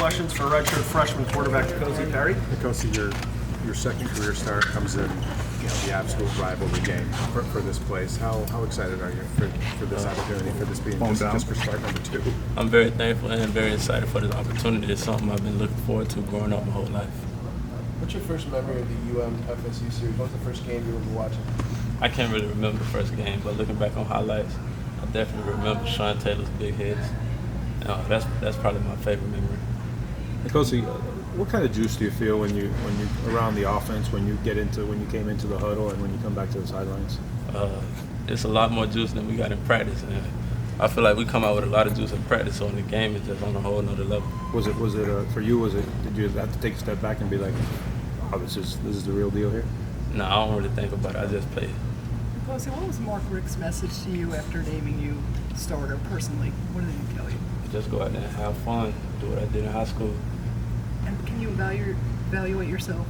questions for redshirt freshman quarterback Cozy Perry. Cozy, your second career start comes in, the absolute rivalry game for this place. How excited are you for this opportunity, for this being just for start number 2? I'm very thankful and very excited for this opportunity. It's something I've been looking forward to growing up my whole life. What's your first memory of the FSU series? What was the first game you remember watching? I can't really remember the first game, but looking back on highlights, I definitely remember Sean Taylor's big hits. That's probably my favorite memory. Cozy, what kind of juice do you feel when you around the offense, when you came into the huddle and when you come back to the sidelines? It's a lot more juice than we got in practice, and I feel like we come out with a lot of juice in practice, so in the game it's just on a whole nother level. Was it for you? Did you have to take a step back and be like, oh, this is the real deal here? No, I don't really think about it. I just play. Cozy, what was Mark Richt's message to you after naming you starter personally? What did he tell you? Just go out there and have fun, do what I did in high school. And can you evaluate yourself,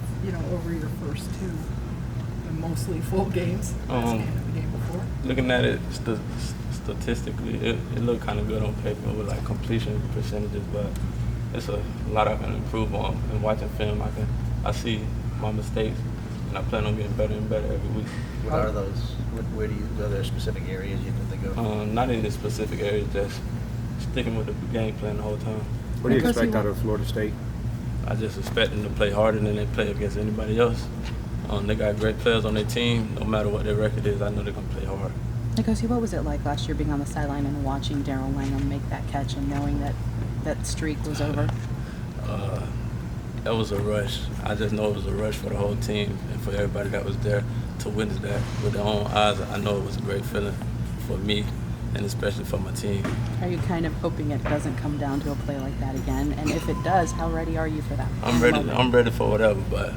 over your first 2 mostly full games, last game and the game before? Looking at it statistically, it looked kind of good on paper with like completion percentages, but it's a lot I can improve on. And watching film, I see my mistakes, and I plan on getting better and better every week. What are those? Are there specific areas you can think of? Not in the specific areas, just sticking with the game plan the whole time. What do you expect out of Florida State? I just expect them to play harder than they play against anybody else. They got great players on their team. No matter what their record is, I know they're going to play hard. Cozy, what was it like last year being on the sideline and watching Darrell Langham make that catch and knowing that streak was over? That was a rush. I just know it was a rush for the whole team and for everybody that was there to witness that with their own eyes. I know it was a great feeling for me and especially for my team. Are you kind of hoping it doesn't come down to a play like that again? And if it does, how ready are you for that? I'm ready for whatever, but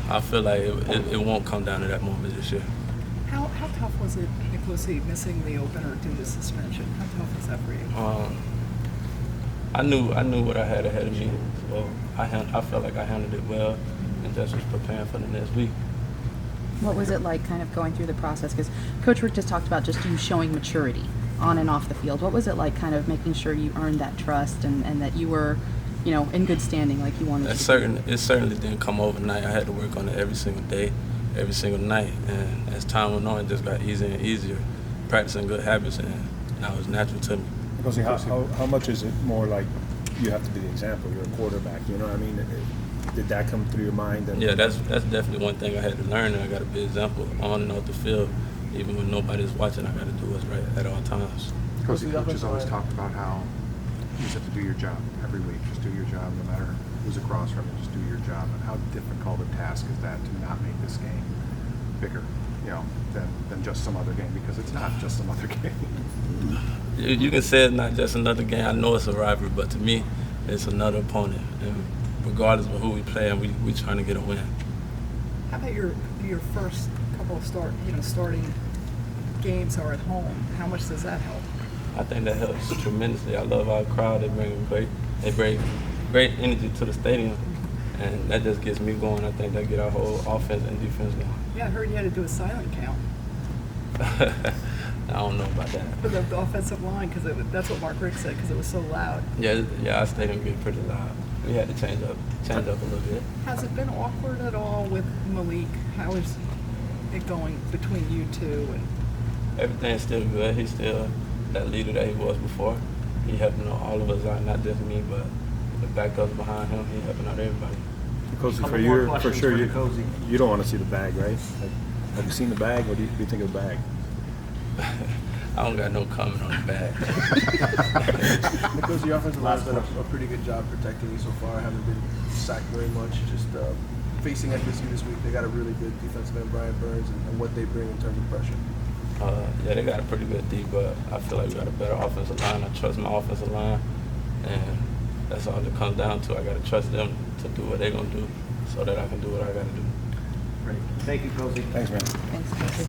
I feel like it won't come down to that moment this year. How tough was it, Cozy, missing the opener due to suspension? How tough was that for you? I knew what I had ahead of me, so I felt like I handled it well and just was preparing for the next week. What was it like kind of going through the process? Because Coach Richt just talked about just you showing maturity on and off the field. What was it like kind of making sure you earned that trust and that you were, in good standing like you wanted to be? It certainly didn't come overnight. I had to work on it every single day, every single night. And as time went on, it just got easier and easier, practicing good habits, and now it's natural to me. Cozy, how much is it more like you have to be the example? You're a quarterback, you know what I mean? Did that come through your mind? Yeah, that's definitely one thing I had to learn. I got to be an example on and off the field. Even when nobody's watching, I got to do what's right at all times. Cozy, coaches always talked about how you just have to do your job every week. Just do your job, no matter who's across from you. Just do your job. And how difficult a task is that to not make this game bigger, than just some other game? Because it's not just some other game. You can say it's not just another game. I know it's a rivalry, but to me, it's another opponent. And regardless of who we play, and we trying to get a win. How about your first couple of starting games are at home? How much does that help? I think that helps tremendously. I love our crowd. They bring great energy to the stadium, and that just gets me going. I think that get our whole offense and defense going. Yeah, I heard you had to do a silent count. I don't know about that. For the offensive line, because that's what Mark Richt said, because it was so loud. Yeah, our stadium get pretty loud. We had to change up a little bit. Has it been awkward at all with Malik? How is it going between you two? And Everything's still good. He's still that leader that he was before. He helping all of us out, not just me, but the backups behind him. He helping out everybody. Cozy, for sure, you don't want to see the bag, right? Have you seen the bag? What do you think of the bag? I don't got no comment on the bag. Because the offensive line's done a pretty good job protecting you so far. I haven't been sacked very much. Just facing FSU this week, they got a really good defensive end, Brian Burns, and what they bring in terms of pressure. Yeah, they got a pretty good D, but I feel like we got a better offensive line. I trust my offensive line, and that's all it comes down to. I got to trust them to do what they're going to do so that I can do what I got to do. Great. Thank you, Cozy. Thanks, man. Thanks, Cozy.